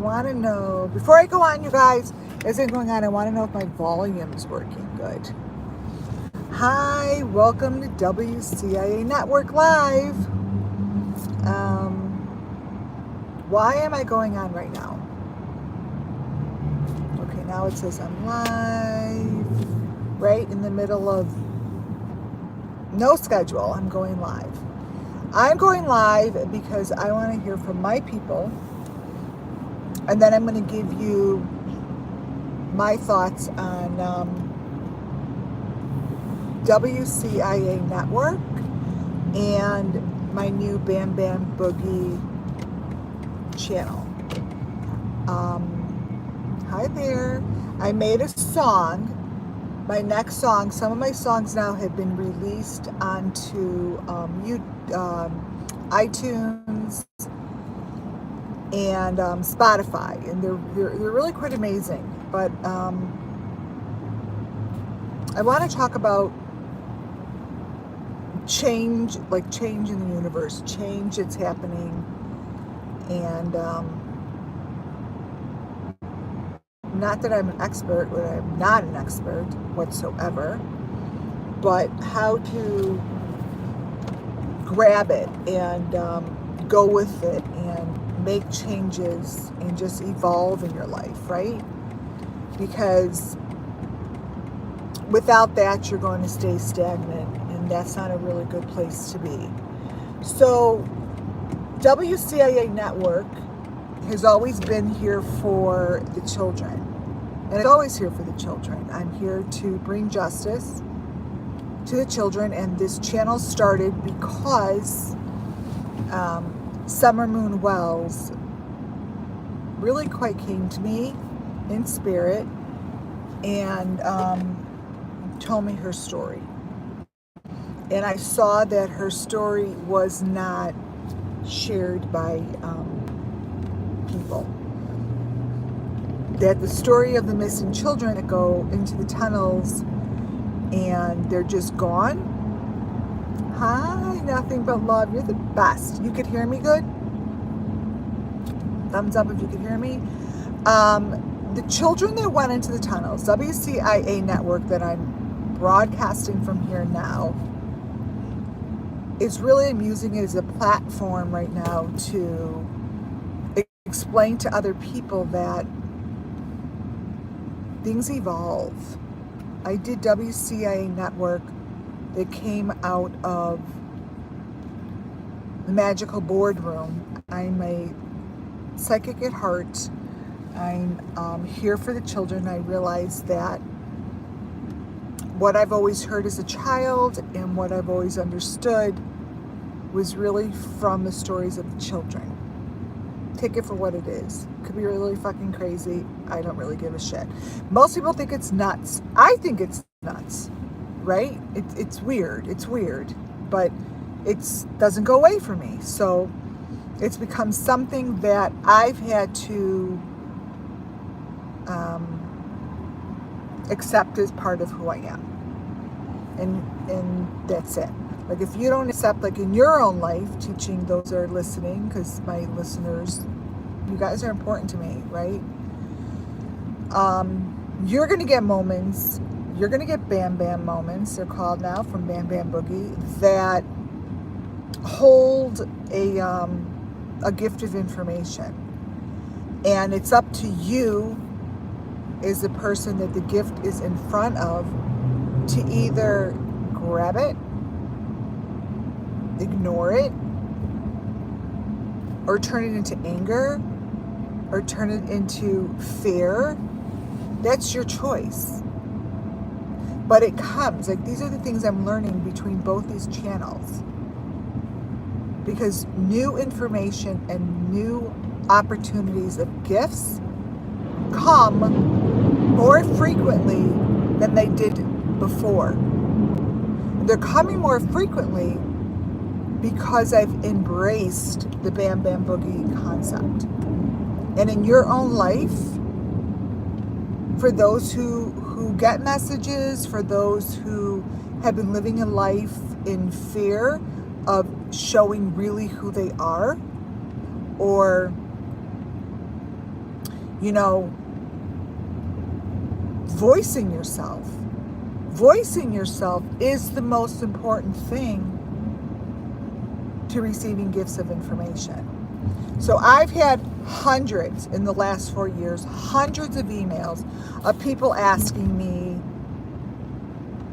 want to know, before I go on, you guys, as I'm going on, I want to know if my volume's working good. Hi, welcome to WCIA Network Live. Why am I going on right now? Okay, now it says I'm live, right in the middle of no schedule. I'm going live. I'm going live because I want to hear from my people, and then I'm going to give you my thoughts on WCIA Network and my new Bam Bam Boogie channel. Hi there. I made a song. My next song, some of my songs now have been released onto iTunes and Spotify, and they're really quite amazing. But I want to talk about change, like change in the universe, change that's happening, and not that I'm an expert, but I'm not an expert whatsoever, but how to grab it and go with it and make changes and just evolve in your life, right? Because without that, you're going to stay stagnant, and that's not a really good place to be. So WCIA Network has always been here for the children, and it's always here for the children. I'm here to bring justice to the children, and this channel started because Summer Moon Wells really quite came to me in spirit and told me her story. And I saw that her story was not shared by people. That the story of the missing children that go into the tunnels and they're just gone. Hi, nothing but love. You're the best. You could hear me good? Thumbs up if you could hear me. The children that went into the tunnels, WCIA Network that I'm broadcasting from here now, is really, I'm using it as a platform right now to explain to other people that things evolve. I did WCIA Network that came out of the magical boardroom. I'm a psychic at heart. I'm here for the children. I realized that what I've always heard as a child and what I've always understood was really from the stories of the children. Take it for what it is. Could be really fucking crazy. I don't really give a shit. Most people think it's nuts. I think it's nuts, right? It's weird. It's weird, but it doesn't go away from me. So it's become something that I've had to accept as part of who I am. And that's it. Like, if you don't accept, like in your own life, teaching those that are listening, because my listeners, you guys are important to me, right? You're going to get moments, you're going to get Bam Bam moments, they're called now, from Bam Bam Boogie, that hold a gift of information. And it's up to you as the person that the gift is in front of to either grab it, ignore it, or turn it into anger, or turn it into fear. That's your choice. But it comes, like, these are the things I'm learning between both these channels. Because new information and new opportunities of gifts come more frequently than they did before. They're coming more frequently because I've embraced the Bam Bam Boogie concept. And in your own life, for those who get messages, for those who have been living a life in fear of showing really who they are, or you know, voicing yourself. Voicing yourself is the most important thing to receiving gifts of information. So I've had hundreds in the last 4 years, hundreds of emails of people asking me,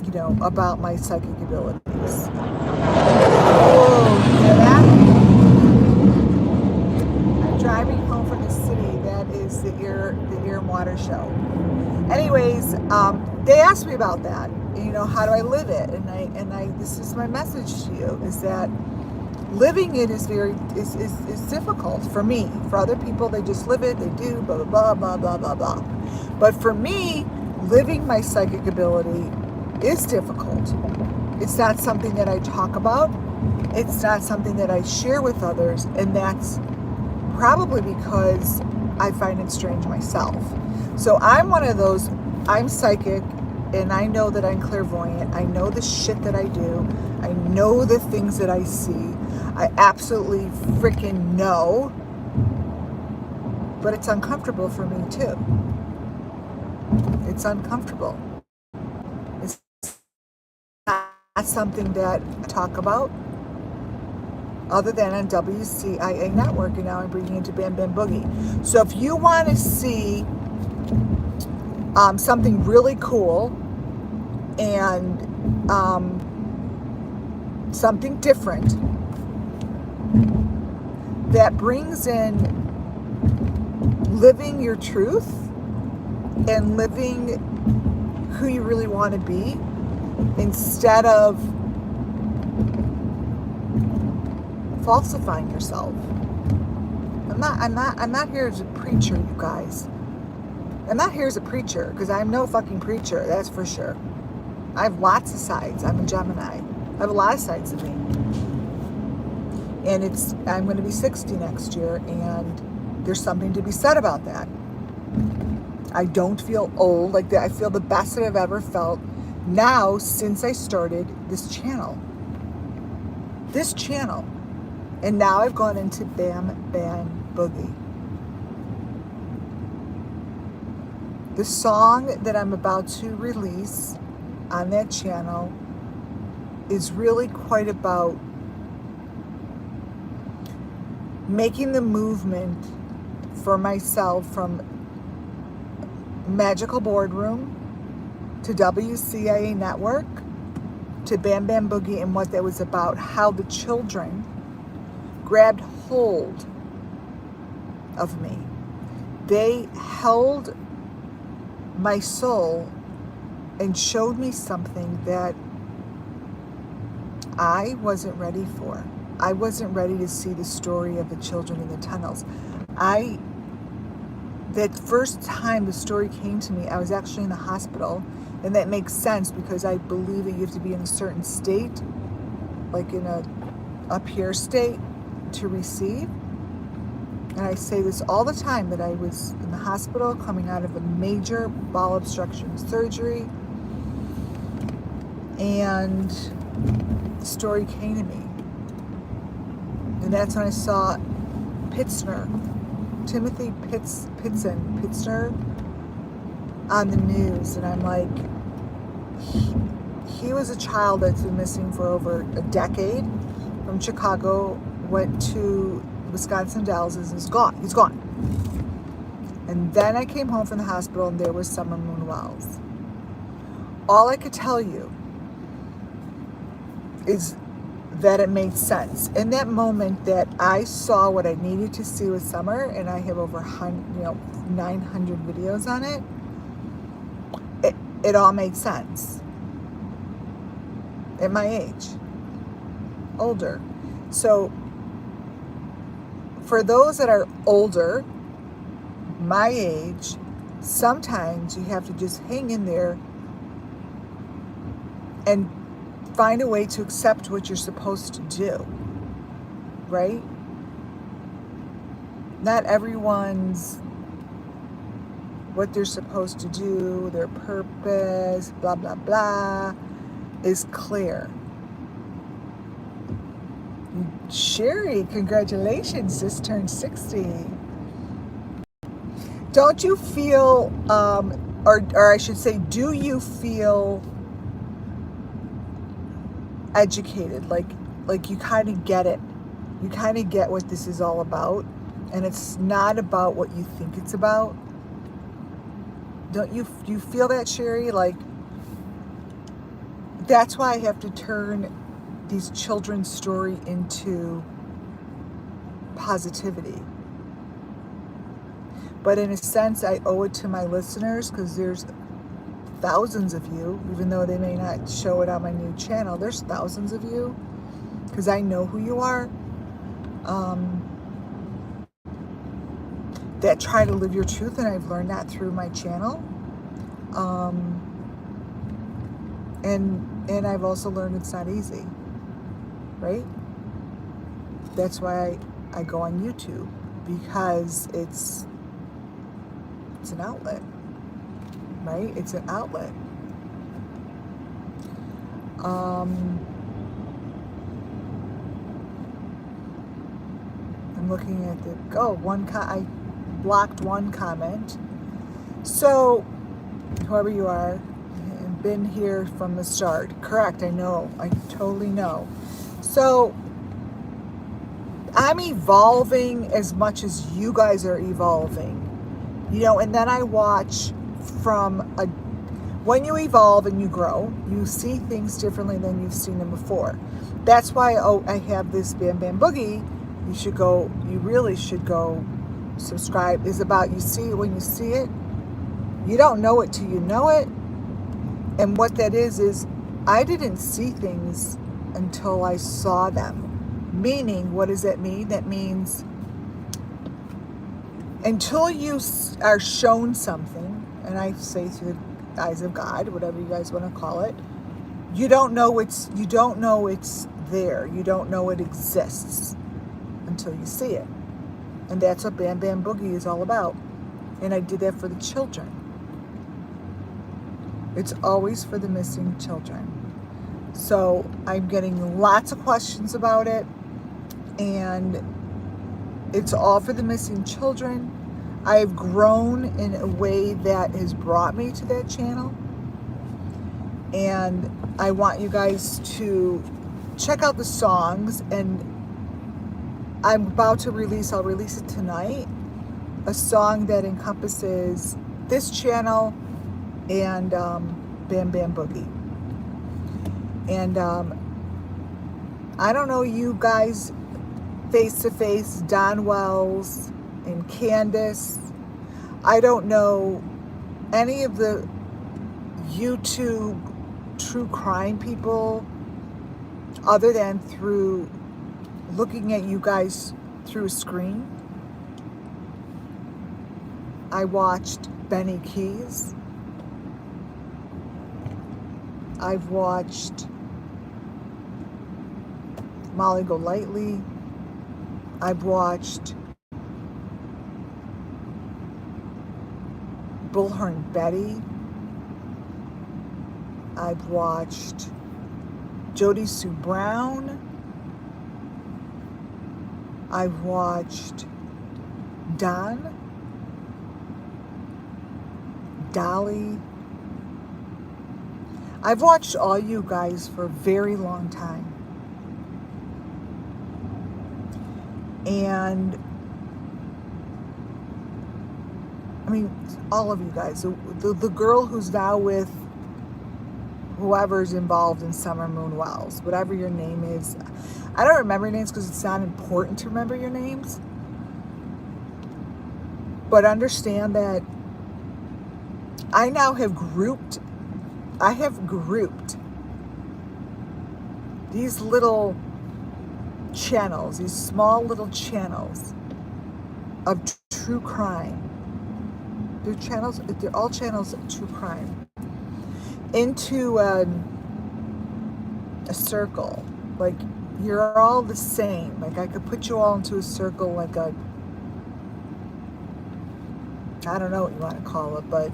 you know, about my psychic abilities. Oh, you hear that? I'm driving home from the city. That is the Ear and Water show. Anyways, they asked me about that. You know, how do I live it? And I this is my message to you, is that living it is difficult for me. For other people, they just live it, they do, blah, blah, blah, blah, blah, blah. But for me, living my psychic ability is difficult. It's not something that I talk about. It's not something that I share with others. And that's probably because I find it strange myself. So I'm one of those, I'm psychic, and I know that I'm clairvoyant. I know the shit that I do. I know the things that I see. I absolutely freaking know. But it's uncomfortable for me too. It's uncomfortable. It's not something that I talk about other than on WCIA Network, and now I'm bringing it to Bam Bam Boogie. So if you want to see something really cool and something different that brings in living your truth and living who you really want to be instead of falsifying yourself. I'm not here as a preacher, you guys. I'm not here as a preacher, because I'm no fucking preacher, that's for sure. I have lots of sides. I'm a Gemini. I have a lot of sides of me. And I'm going to be 60 next year, and there's something to be said about that. I don't feel old like that. I feel the best that I've ever felt now since I started this channel. And now I've gone into Bam Bam Boogie. The song that I'm about to release on that channel is really quite about making the movement for myself from Magical Boardroom to WCIA Network to Bam Bam Boogie, and what that was about, how the children grabbed hold of me. They held my soul and showed me something that I wasn't ready for. I wasn't ready to see the story of the children in the tunnels. That first time the story came to me, I was actually in the hospital, and that makes sense because I believe that you have to be in a certain state, like in a up here state, to receive. And I say this all the time, that I was in the hospital coming out of a major bowel obstruction surgery, and the story came to me. And that's when I saw Timothy Pitzner on the news, and I'm like, he was a child that's been missing for over a decade, from Chicago, went to Wisconsin Dells, and he's gone. And then I came home from the hospital, and there was Summer Moon Wells. All I could tell you is that it made sense. In that moment that I saw what I needed to see with Summer, and I have over 900 videos on it, it all made sense. At my age. Older. So for those that are older, my age, sometimes you have to just hang in there and find a way to accept what you're supposed to do, right? Not everyone's what they're supposed to do, their purpose, blah, blah, blah, is clear. Sherry, congratulations, just turned 60. Don't you feel, or I should say, do you feel educated? Like you kind of get it. You kind of get what this is all about, and it's not about what you think it's about. Don't you? Do you feel that, Sherry? Like, that's why I have to turn these children's story into positivity. But in a sense, I owe it to my listeners, because there's thousands of you, even though they may not show it on my new channel. There's thousands of you, because I know who you are, that try to live your truth, and I've learned that through my channel. And I've also learned it's not easy, right? That's why I go on YouTube, because it's an outlet, right? It's an outlet. I'm looking at I blocked one comment. So, whoever you are, been here from the start. Correct, I know. I totally know. So, I'm evolving as much as you guys are evolving. And then I watch when you evolve and you grow, you see things differently than you've seen them before. That's why I have this Bam Bam Boogie. You really should go subscribe. Is about, you see it when you see it. You don't know it till you know it. And what that is I didn't see things until I saw them. Meaning, what does that mean? That means until you are shown something, and I say through the eyes of God, whatever you guys want to call it, you don't know it's there. You don't know it exists until you see it. And that's what Bam Bam Boogie is all about. And I did that for the children. It's always for the missing children. So I'm getting lots of questions about it, and it's all for the missing children. I've grown in a way that has brought me to that channel, and I want you guys to check out the songs. And I'm about to I'll release it tonight, a song that encompasses this channel and Bam Bam Boogie. And I don't know you guys face to face, Don Wells and Candace. I don't know any of the YouTube true crime people, other than through looking at you guys through a screen. I watched Benny Keys. I've watched Molly Golightly. I've watched Bullhorn Betty. I've watched Jody Sue Brown. I've watched Don, Dolly. I've watched all you guys for a very long time. And I mean, all of you guys. The girl who's now with whoever's involved in Summer Moon Wells, whatever your name is. I don't remember names because it's not important to remember your names. But understand that I have grouped these little channels, these small little channels of true crime. They're all channels of true crime, into a circle. Like, you're all the same. Like, I could put you all into a circle, like I don't know what you want to call it, but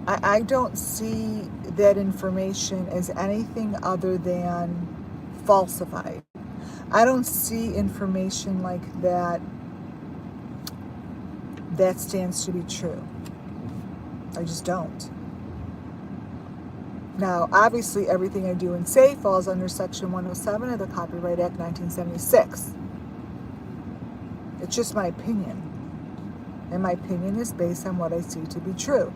I don't see that information as anything other than falsified. I don't see information like that that stands to be true. I just don't. Now, obviously, everything I do and say falls under Section 107 of the Copyright Act 1976. It's just my opinion. And my opinion is based on what I see to be true.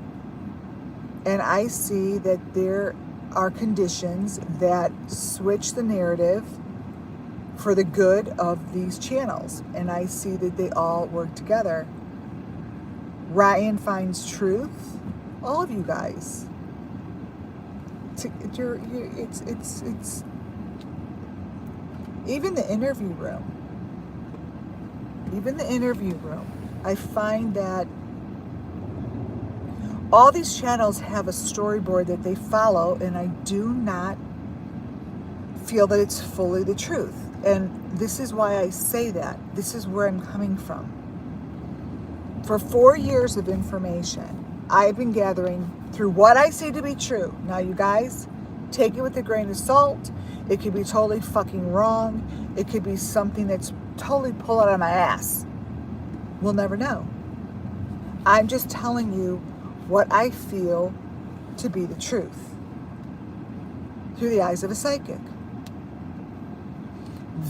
And I see that there are conditions that switch the narrative for the good of these channels. And I see that they all work together. Ryan finds truth. All of you guys. It's even the interview room. Even the interview room. I find that all these channels have a storyboard that they follow, and I do not feel that it's fully the truth. And this is why I say that. This is where I'm coming from. For 4 years of information, I've been gathering through what I see to be true. Now, you guys, take it with a grain of salt. It could be totally fucking wrong. It could be something that's totally pulled out of my ass. We'll never know. I'm just telling you what I feel to be the truth through the eyes of a psychic.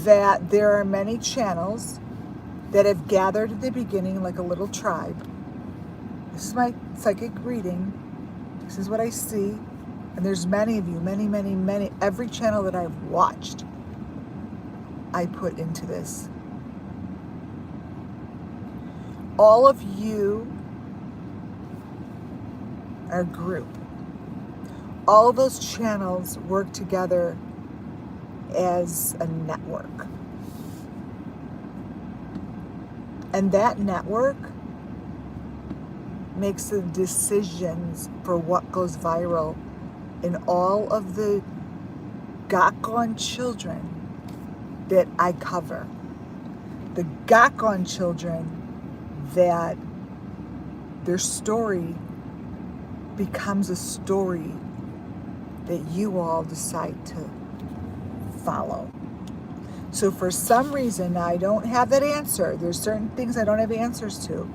That there are many channels that have gathered at the beginning like a little tribe. This is my psychic reading. This is what I see. And there's many of you, many. Every channel that I've watched, I put into this. All of you are a group. All of those channels work together as a network. And that network makes the decisions for what goes viral in all of the Gakon children that I cover. The Gakon children that their story becomes a story that you all decide to follow. So for some reason, I don't have that answer. There's certain things I don't have answers to.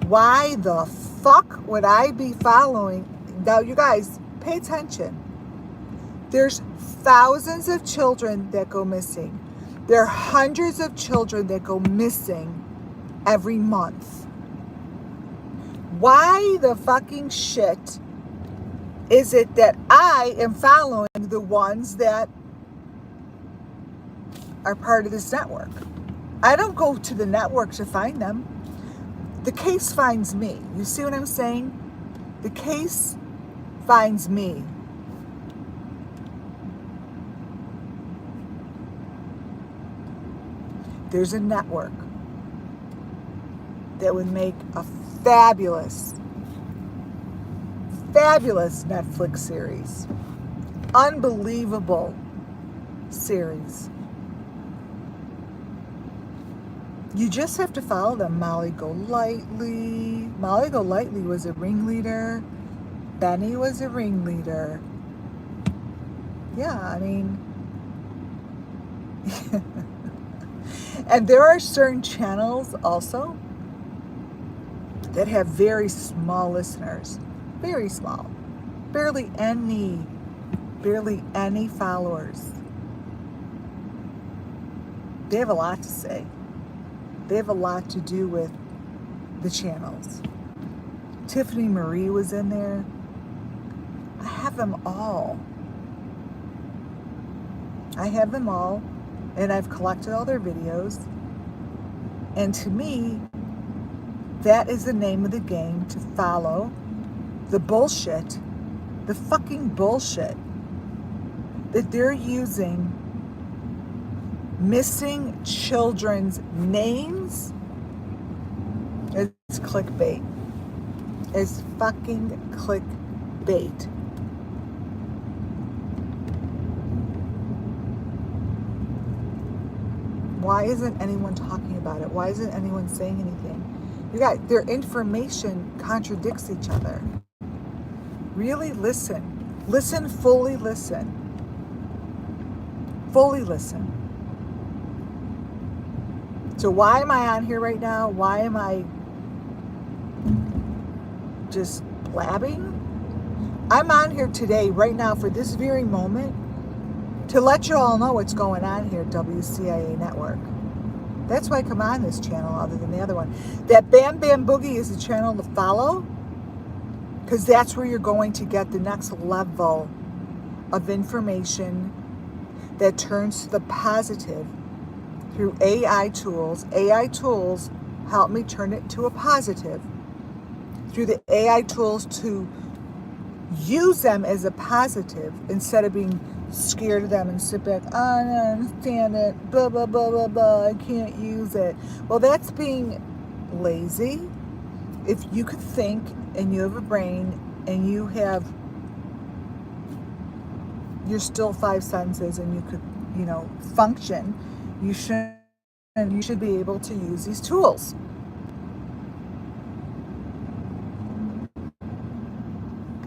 Why the fuck would I be following? Now, you guys, pay attention. There's thousands of children that go missing. There are hundreds of children that go missing every month. Why the fucking shit is it that I am following the ones that are part of this network? I don't go to the network to find them. The case finds me. You see what I'm saying? The case finds me. There's a network that would make a fabulous Netflix series. Unbelievable series. You just have to follow them. Molly Golightly. Molly Golightly was a ringleader. Benny was a ringleader. Yeah, I mean... And there are certain channels also that have very small listeners. Very small. Barely any followers. They have a lot to say. They have a lot to do with the channels. Tiffany Marie was in there. I have them all. And I've collected all their videos. And to me, that is the name of the game, to follow the bullshit, the fucking bullshit that they're using missing children's names as clickbait. As fucking clickbait. Why isn't anyone talking about it? Why isn't anyone saying anything? You guys, their information contradicts each other. Really listen. Listen, fully listen. Fully listen. So why am I on here right now? Why am I just blabbing. I'm on here today, right now, for this very moment, to let you all know what's going on here at WCIA Network. That's why I come on this channel other than the other one. That Bam Bam Boogie is a channel to follow, because that's where you're going to get the next level of information that turns to the positive through AI tools. AI tools help me turn it to a positive. Through the AI tools to use them as a positive instead of being scared of them and sit back, oh, I don't understand it, blah, blah, blah, blah, blah, I can't use it. Well, that's being lazy. If you could think and you have a brain and you have your still five senses and you could, function, you should be able to use these tools.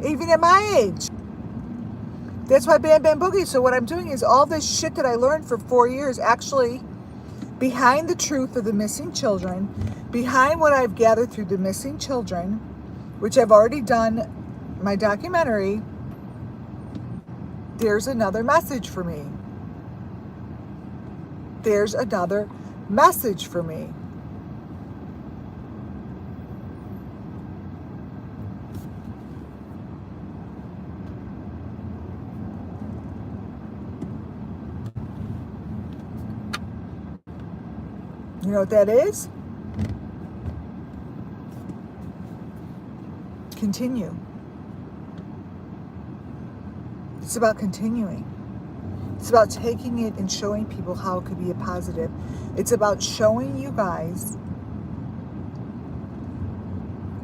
Even at my age. That's why Bam Bam Boogie. So what I'm doing is all this shit that I learned for 4 years, actually behind the truth of the missing children, behind what I've gathered through the missing children, which I've already done my documentary, there's another message for me. There's another message for me. You know what that is? Continue. It's about continuing. It's about taking it and showing people how it could be a positive. It's about showing you guys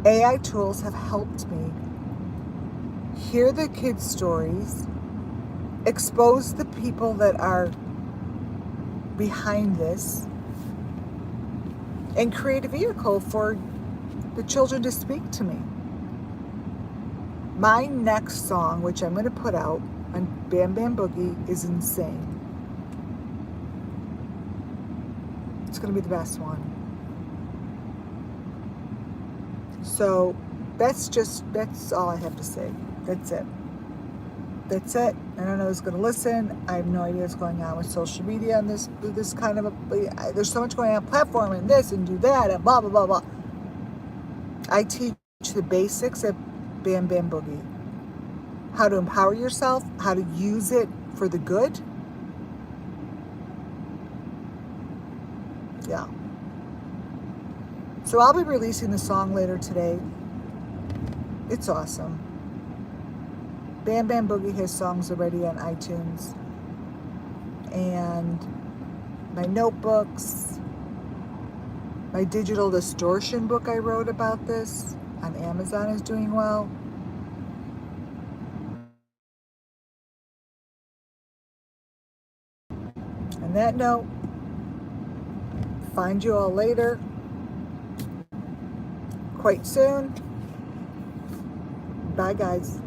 AI tools have helped me hear the kids' stories, expose the people that are behind this, and create a vehicle for the children to speak to me. My next song, which I'm going to put out on Bam Bam Boogie, is insane. It's going to be the best one. So that's all I have to say. That's it. I don't know who's going to listen. I have no idea what's going on with social media and this kind of there's so much going on platform and this and do that and blah, blah, blah, blah. I teach the basics of Bam Bam Boogie. How to empower yourself, how to use it for the good. Yeah. So I'll be releasing the song later today. It's awesome. Bam Bam Boogie has songs already on iTunes. And my notebooks, my digital distortion book I wrote about this on Amazon is doing well. On that note, find you all later, quite soon. Bye, guys.